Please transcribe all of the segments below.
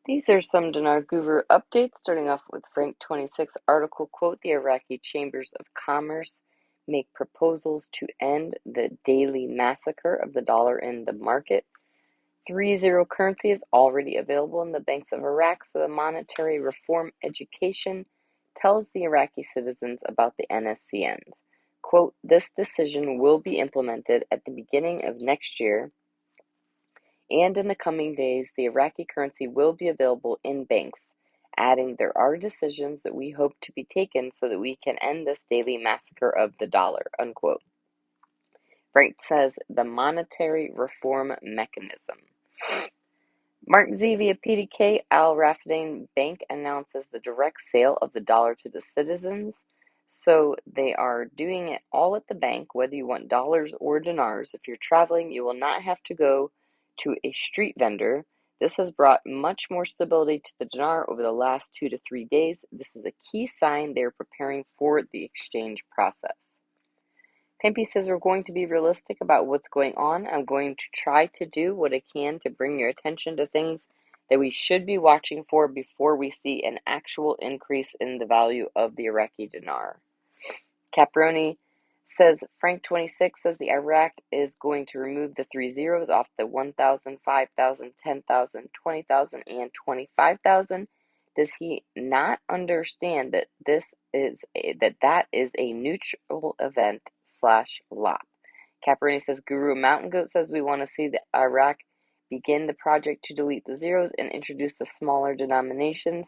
These are some Dinar Guru updates, starting off with Frank 26 article quote, the Iraqi Chambers of Commerce make proposals to end the daily massacre of the dollar in the market. 3-0 currency is already available in the banks of Iraq, so the monetary reform education tells the Iraqi citizens about the NSCNs. Quote, this decision will be implemented at the beginning of next year, and in the coming days, the Iraqi currency will be available in banks, adding, there are decisions that we hope to be taken so that we can end this daily massacre of the dollar, unquote. Frank says the monetary reform mechanism. Mark Z via PDK, Al Rafidane Bank announces the direct sale of the dollar to the citizens. So they are doing it all at the bank, whether you want dollars or dinars. If you're traveling, you will not have to go to a street vendor. This has brought much more stability to the dinar over the last 2 to 3 days. This is a key sign they are preparing for the exchange process. Pimpy says we're going to be realistic about what's going on. I'm going to try to do what I can to bring your attention to things that we should be watching for before we see an actual increase in the value of the Iraqi dinar. Caproni says Frank 26 says the Iraq is going to remove the 3 zeros off the 1,000, 5,000, 10,000, 20,000, and 25,000. Does he not understand that that is a neutral event / LOP? Caproni says Guru Mountain Goat says we want to see the Iraq begin the project to delete the zeros and introduce the smaller denominations.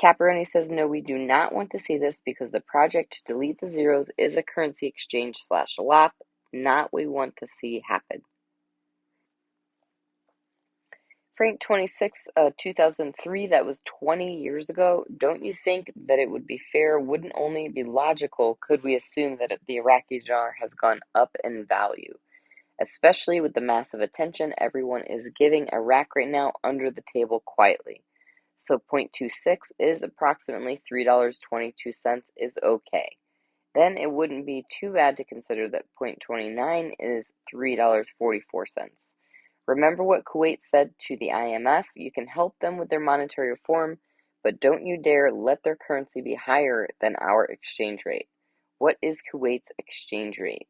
Caproni says, no, we do not want to see this because the project to delete the zeros is a currency exchange / LOP, not what we want to see happen. Frank 26, 2003, that was 20 years ago. Don't you think that it would be fair, wouldn't only be logical, could we assume that the Iraqi dinar has gone up in value? Especially with the massive attention everyone is giving Iraq right now under the table quietly. So 0.26 is approximately $3.22 is okay. Then it wouldn't be too bad to consider that 0.29 is $3.44. Remember what Kuwait said to the IMF, you can help them with their monetary reform, but don't you dare let their currency be higher than our exchange rate. What is Kuwait's exchange rate?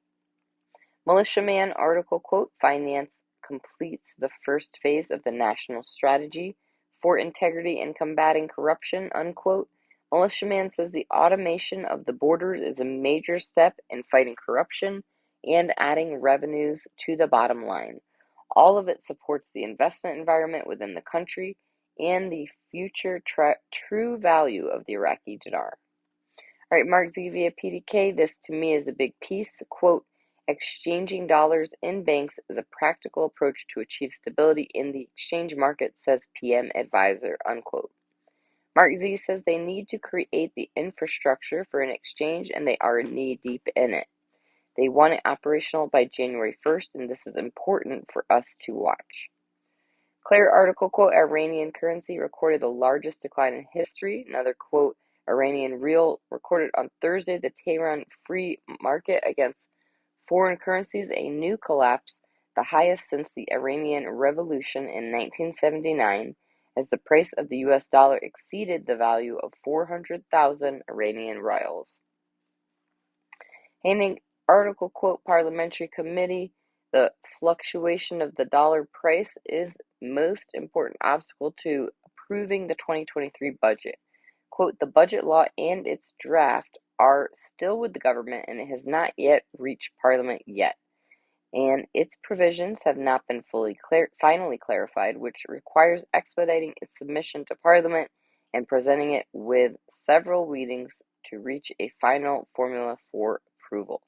Militiaman article quote, finance completes the first phase of the national strategy for integrity and combating corruption, unquote. Militiaman says the automation of the borders is a major step in fighting corruption and adding revenues to the bottom line. All of it supports the investment environment within the country and the future true value of the Iraqi dinar. All right, Mark Z via PDK, this to me is a big piece. Quote, exchanging dollars in banks is a practical approach to achieve stability in the exchange market, says PM advisor, unquote. Mark Z says they need to create the infrastructure for an exchange and they are knee-deep in it. They want it operational by January 1st, and this is important for us to watch. Claire article quote, Iranian currency recorded the largest decline in history. Another quote, Iranian rial recorded on Thursday the Tehran free market against foreign currencies a new collapse, the highest since the Iranian Revolution in 1979, as the price of the US dollar exceeded the value of 400,000 Iranian rials. Handing article quote, Parliamentary Committee, the fluctuation of the dollar price is most important obstacle to approving the 2023 budget. Quote, the budget law and its draft are still with the government and it has not yet reached Parliament yet. And its provisions have not been finally clarified, which requires expediting its submission to Parliament and presenting it with several readings to reach a final formula for approval.